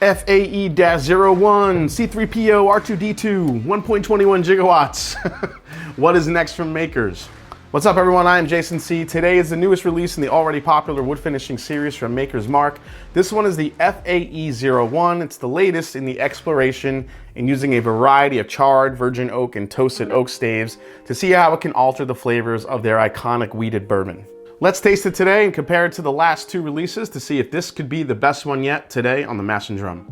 FAE-01 C3PO R2D2 1.21 gigawatts. What is next from Makers? What's up everyone, I am Jason C. Today is the newest release in the already popular wood finishing series from Maker's Mark. This one is the FAE-01. It's the latest in the exploration in using a variety of charred, virgin oak, and toasted oak staves to see how it can alter the flavors of their iconic wheated bourbon. Let's taste it today and compare it to the last two releases to see if this could be the best one yet today on the Mash and Drum.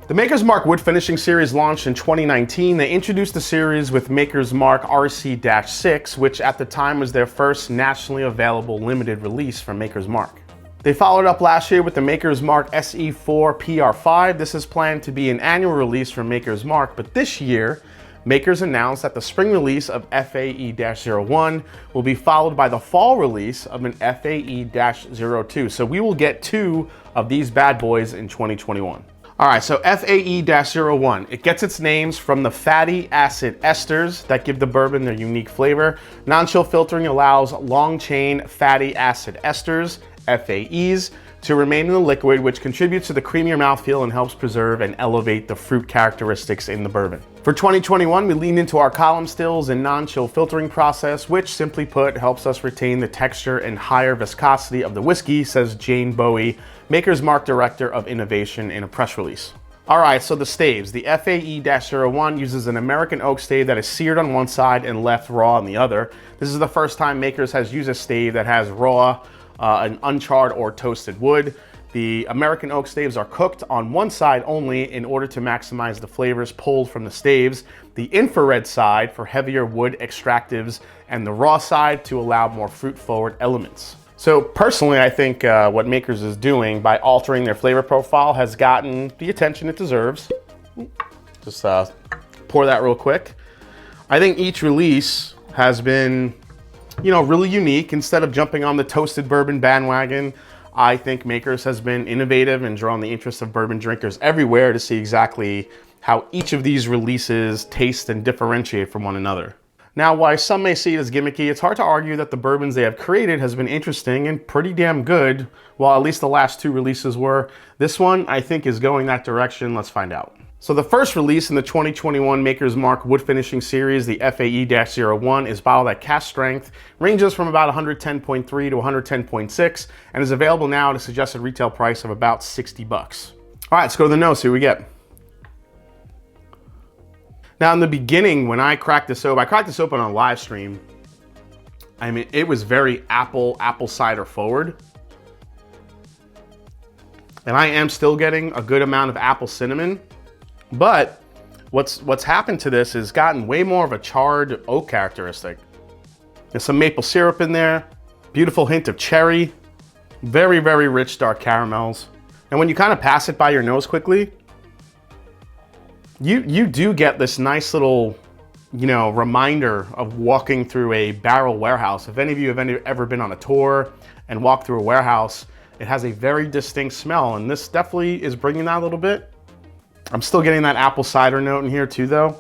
The Maker's Mark wood finishing series launched in 2019. They introduced the series with Maker's Mark RC6, which at the time was their first nationally available limited release from Maker's Mark. They followed up last year with the Maker's Mark SE4xPR5. This is planned to be an annual release from Maker's Mark, but this year, Makers announced that the spring release of FAE-01 will be followed by the fall release of an FAE-02. So we will get two of these bad boys in 2021. All right, so FAE-01, it gets its names from the fatty acid esters that give the bourbon their unique flavor. Non-chill filtering allows long-chain fatty acid esters, FAEs, to remain in the liquid, which contributes to the creamier mouthfeel and helps preserve and elevate the fruit characteristics in the bourbon. For 2021, we leaned into our column stills and non-chill filtering process, which simply put, helps us retain the texture and higher viscosity of the whiskey, says Jane Bowie, Maker's Mark Director of Innovation, in a press release. All right, so the staves. The FAE-01 uses an American oak stave that is seared on one side and left raw on the other. This is the first time Makers has used a stave that has raw, an uncharred or toasted wood. The American oak staves are cooked on one side only in order to maximize the flavors pulled from the staves. The infrared side for heavier wood extractives, and the raw side to allow more fruit-forward elements. So personally, I think what Makers is doing by altering their flavor profile has gotten the attention it deserves. Just pour that real quick. I think each release has been, really unique. Instead of jumping on the toasted bourbon bandwagon, I think Makers has been innovative and drawn the interest of bourbon drinkers everywhere to see exactly how each of these releases taste and differentiate from one another. Now, while some may see it as gimmicky, it's hard to argue that the bourbons they have created has been interesting and pretty damn good, while at least the last two releases were. This one, I think, is going that direction. Let's find out. So the first release in the 2021 Maker's Mark wood finishing series, the FAE-01, is bottled at cask strength, ranges from about 110.3 to 110.6, and is available now at a suggested retail price of about 60 bucks. All right, let's go to the nose, see what we get. Now in the beginning, when I cracked this open on a live stream. I mean, it was very apple cider forward. And I am still getting a good amount of apple cinnamon. But what's happened to this is gotten way more of a charred oak characteristic. There's some maple syrup in there, beautiful hint of cherry, very, very rich dark caramels. And when you kind of pass it by your nose quickly, you do get this nice little, reminder of walking through a barrel warehouse. If any of you have ever been on a tour and walked through a warehouse, it has a very distinct smell, and this definitely is bringing that a little bit. I'm still getting that apple cider note in here too, though.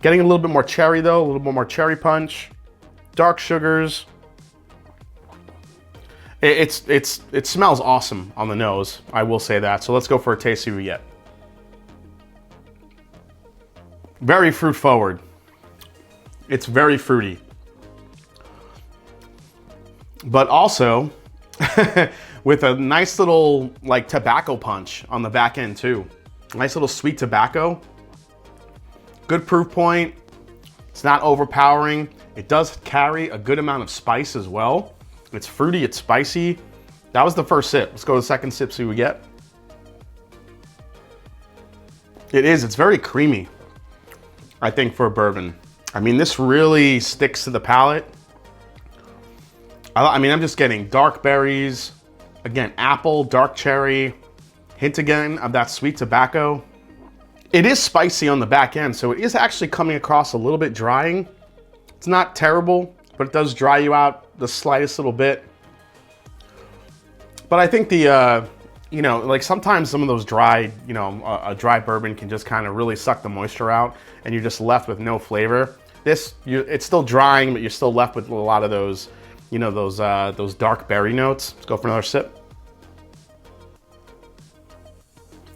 Getting a little bit more cherry, though, a little bit more cherry punch, dark sugars. It smells awesome on the nose, I will say that. So let's go for a taste, see what we get. Very fruit forward. It's very fruity. But also with a nice little tobacco punch on the back end too. Nice little sweet tobacco. Good proof point. It's not overpowering. It does carry a good amount of spice as well. It's fruity, it's spicy. That was the first sip. Let's go to the second sip, see what we get. It's very creamy, I think, for a bourbon. I mean, this really sticks to the palate. I mean, I'm just getting dark berries, again, apple, dark cherry, hint again of that sweet tobacco. It is spicy on the back end, so it is actually coming across a little bit drying. It's not terrible, but it does dry you out the slightest little bit. But I think the, you know, like sometimes some of those dry, you know, a dry bourbon can just kind of really suck the moisture out and you're just left with no flavor. It's still drying, but you're still left with a lot of those, you know, those dark berry notes. Let's go for another sip.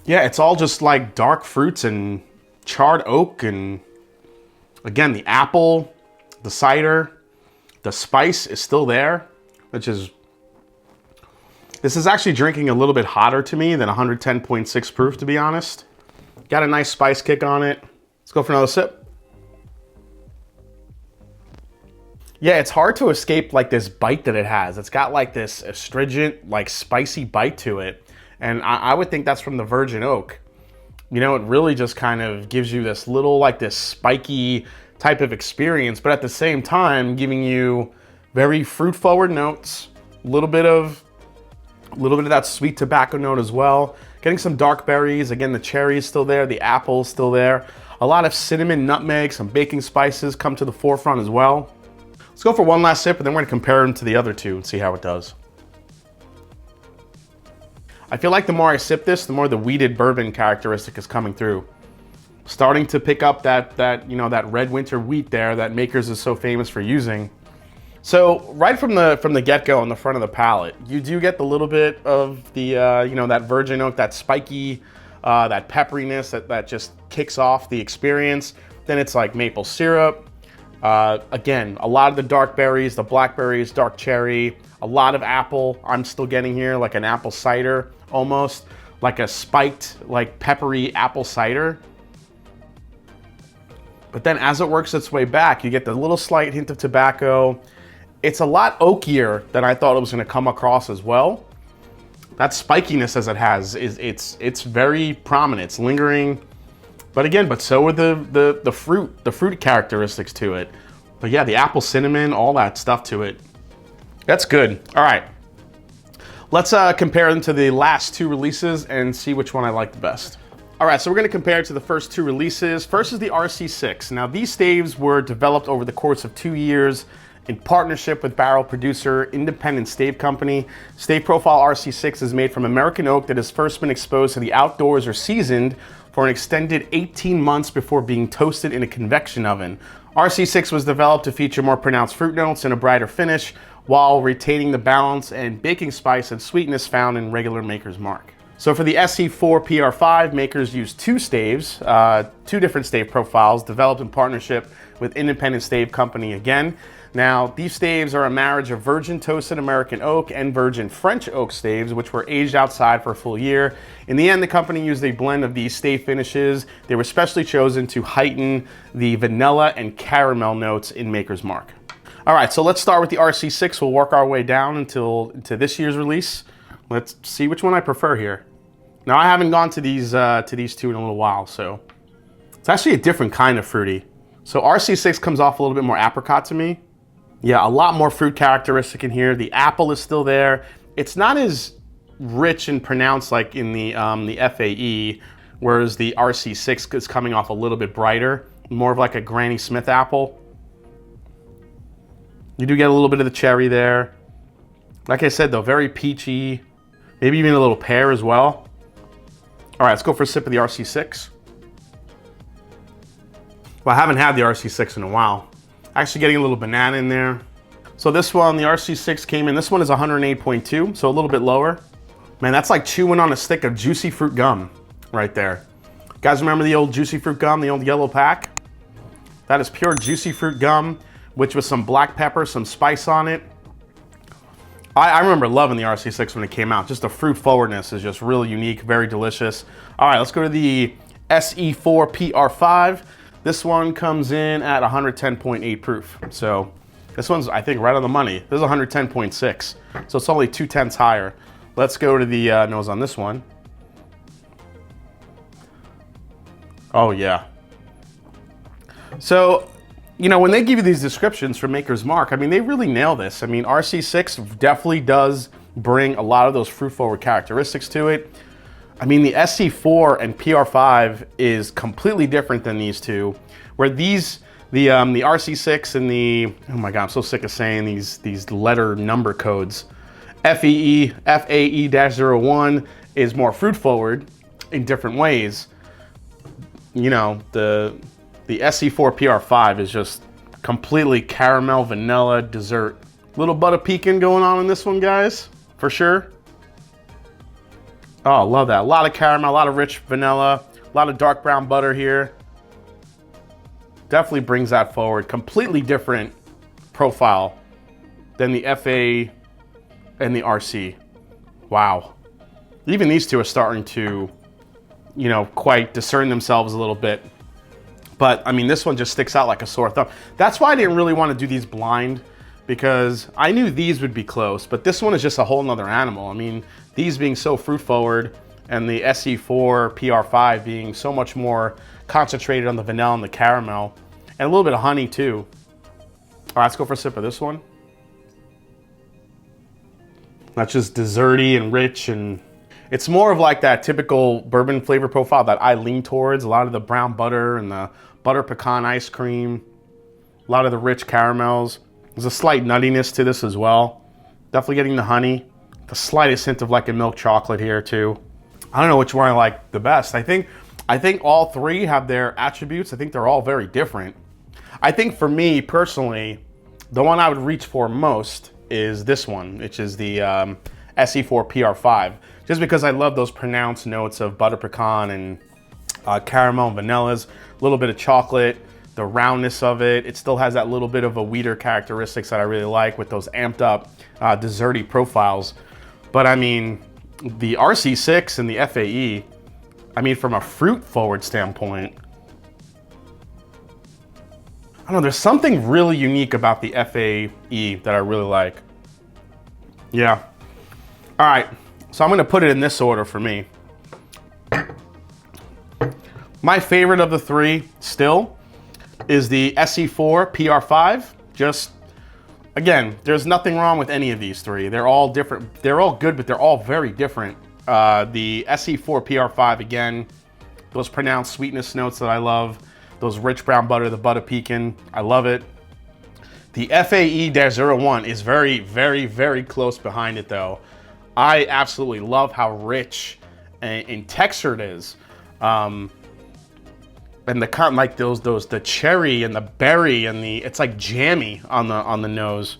Yeah, it's all just like dark fruits and charred oak, and again, the apple, the cider, the spice is still there, which is, this is actually drinking a little bit hotter to me than 110.6 proof, to be honest. Got a nice spice kick on it. Let's go for another sip. Yeah, it's hard to escape like this bite that it has. It's got like this astringent, like spicy bite to it. And I would think that's from the virgin oak. You know, it really just kind of gives you this little, like this spiky type of experience, but at the same time, giving you very fruit forward notes, a little bit of that sweet tobacco note as well. Getting some dark berries. Again, the cherry is still there. The apple is still there. A lot of cinnamon, nutmeg, some baking spices come to the forefront as well. Let's go for one last sip, and then we're gonna compare them to the other two and see how it does. I feel like the more I sip this, the more the wheated bourbon characteristic is coming through. Starting to pick up that you know, that red winter wheat there that Makers is so famous for using. So right from the get-go on the front of the palate, you do get the little bit of the you know, that virgin oak, that spiky, that pepperiness that just kicks off the experience. Then it's like maple syrup. Again, a lot of the dark berries, the blackberries, dark cherry, a lot of apple. I'm still getting here like an apple cider, almost like a spiked, like peppery apple cider. But then as it works its way back, you get the little slight hint of tobacco. It's a lot oakier than I thought it was gonna come across as well. That spikiness as it has, it's very prominent, it's lingering. But again, but so are the fruit characteristics to it. But yeah, the apple cinnamon, all that stuff to it. That's good. All right, let's compare them to the last two releases and see which one I like the best. All right, so we're gonna compare it to the first two releases. First is the RC6. Now these staves were developed over the course of 2 years in partnership with barrel producer Independent Stave Company. Stave Profile RC6 is made from American oak that has first been exposed to the outdoors or seasoned for an extended 18 months before being toasted in a convection oven. RC6 was developed to feature more pronounced fruit notes and a brighter finish while retaining the balance and baking spice and sweetness found in regular Maker's Mark. So for the SE4xPR5, Makers used two staves, two different stave profiles developed in partnership with Independent Stave Company again. Now, these staves are a marriage of virgin toasted American oak and virgin French oak staves, which were aged outside for a full year. In the end, the company used a blend of these stave finishes. They were specially chosen to heighten the vanilla and caramel notes in Maker's Mark. All right, so let's start with the RC6. We'll work our way down into this year's release. Let's see which one I prefer here. Now, I haven't gone to these two in a little while, so it's actually a different kind of fruity. So RC6 comes off a little bit more apricot to me. Yeah, a lot more fruit characteristic in here. The apple is still there. It's not as rich and pronounced like in the FAE, whereas the RC6 is coming off a little bit brighter, more of like a Granny Smith apple. You do get a little bit of the cherry there. Like I said though, very peachy, maybe even a little pear as well. All right, let's go for a sip of the RC6. Well, I haven't had the RC6 in a while. Actually getting a little banana in there. So this one, the RC6 came in, this one is 108.2, so a little bit lower. Man, that's like chewing on a stick of juicy fruit gum right there. You guys remember the old juicy fruit gum, the old yellow pack? That is pure juicy fruit gum, which with some black pepper, some spice on it. I remember loving the RC6 when it came out. Just the fruit forwardness is just really unique, very delicious. All right, let's go to the SE4xPR5. This one comes in at 110.8 proof. So This one's, I think, right on the money. This is 110.6, so it's only 0.2 higher. Let's go to the nose on this one. Oh yeah. So, you know, when they give you these descriptions from Maker's Mark, I mean, they really nail this. I mean, RC6 definitely does bring a lot of those fruit-forward characteristics to it. I mean, the SE4 and PR5 is completely different than these two, where these, the RC6 and the, oh my God, I'm so sick of saying these letter number codes. FAE-01 is more fruit-forward in different ways. You know, the SE4xPR5 is just completely caramel, vanilla, dessert. Little butter pecan going on in this one, guys, for sure. Oh, love that. A lot of caramel, a lot of rich vanilla, a lot of dark brown butter here. Definitely brings that forward. Completely different profile than the FA and the RC. Wow. Even these two are starting to, you know, quite discern themselves a little bit. But I mean, this one just sticks out like a sore thumb. That's why I didn't really want to do these blind, because I knew these would be close, but this one is just a whole nother animal. I mean, these being so fruit forward and the SE4xPR5 being so much more concentrated on the vanilla and the caramel and a little bit of honey too. All right, let's go for a sip of this one. That's just desserty and rich, and it's more of like that typical bourbon flavor profile that I lean towards. A lot of the brown butter and the butter pecan ice cream, a lot of the rich caramels. There's a slight nuttiness to this as well. Definitely getting the honey, the slightest hint of like a milk chocolate here too. I don't know which one I like the best. I think all three have their attributes. I think they're all very different. I think for me personally, the one I would reach for most is this one, which is the SE4xPR5. Just because I love those pronounced notes of butter pecan and caramel and vanillas, a little bit of chocolate, the roundness of it. It still has that little bit of a weeder characteristics that I really like with those amped up desserty profiles. But I mean, the RC6 and the FAE, I mean, from a fruit forward standpoint, I don't know, there's something really unique about the FAE that I really like. Yeah. All right. So I'm gonna put it in this order for me. My favorite of the three still is the SE4xPR5. Just, again, there's nothing wrong with any of these three. They're all different. They're all good, but they're all very different. The SE4xPR5, again, those pronounced sweetness notes that I love, those rich brown butter, the butter pecan, I love it. The FAE-01 is very, very, very close behind it though. I absolutely love how rich and textured it is. And the kind, like the cherry and the berry and it's like jammy on the nose.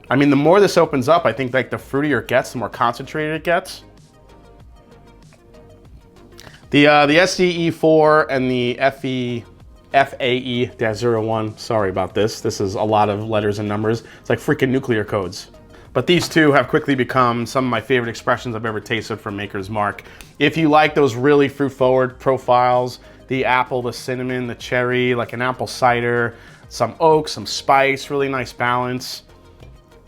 I mean, the more this opens up, I think like the fruitier it gets, the more concentrated it gets. The SE4 and the FAE-01, sorry about this. This is a lot of letters and numbers. It's like freaking nuclear codes. But these two have quickly become some of my favorite expressions I've ever tasted from Maker's Mark. If you like those really fruit-forward profiles, the apple, the cinnamon, the cherry, like an apple cider, some oak, some spice, really nice balance,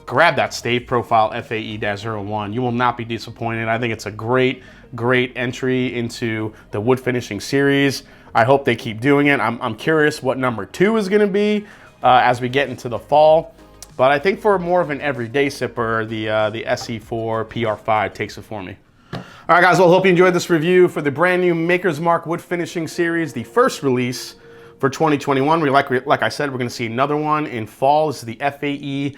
grab that stave profile FAE-01. You will not be disappointed. I think it's a great, great entry into the wood finishing series. I hope they keep doing it. I'm curious what number 2 is gonna be as we get into the fall. But I think for more of an everyday sipper, the SE4xPR5 takes it for me. All right, guys, well, hope you enjoyed this review for the brand new Maker's Mark wood finishing series, the first release for 2021. Like I said, we're gonna see another one in fall. This is the FAE-01.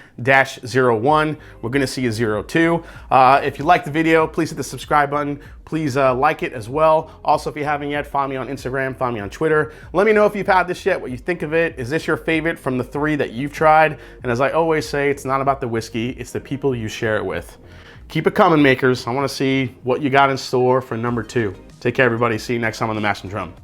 We're gonna see a 02. If you liked the video, please hit the subscribe button. Please like it as well. Also, if you haven't yet, follow me on Instagram, follow me on Twitter. Let me know if you've had this yet, what you think of it. Is this your favorite from the 3 that you've tried? And as I always say, it's not about the whiskey, it's the people you share it with. Keep it coming, makers. I wanna see what you got in store for number 2. Take care, everybody. See you next time on The Mash and Drum.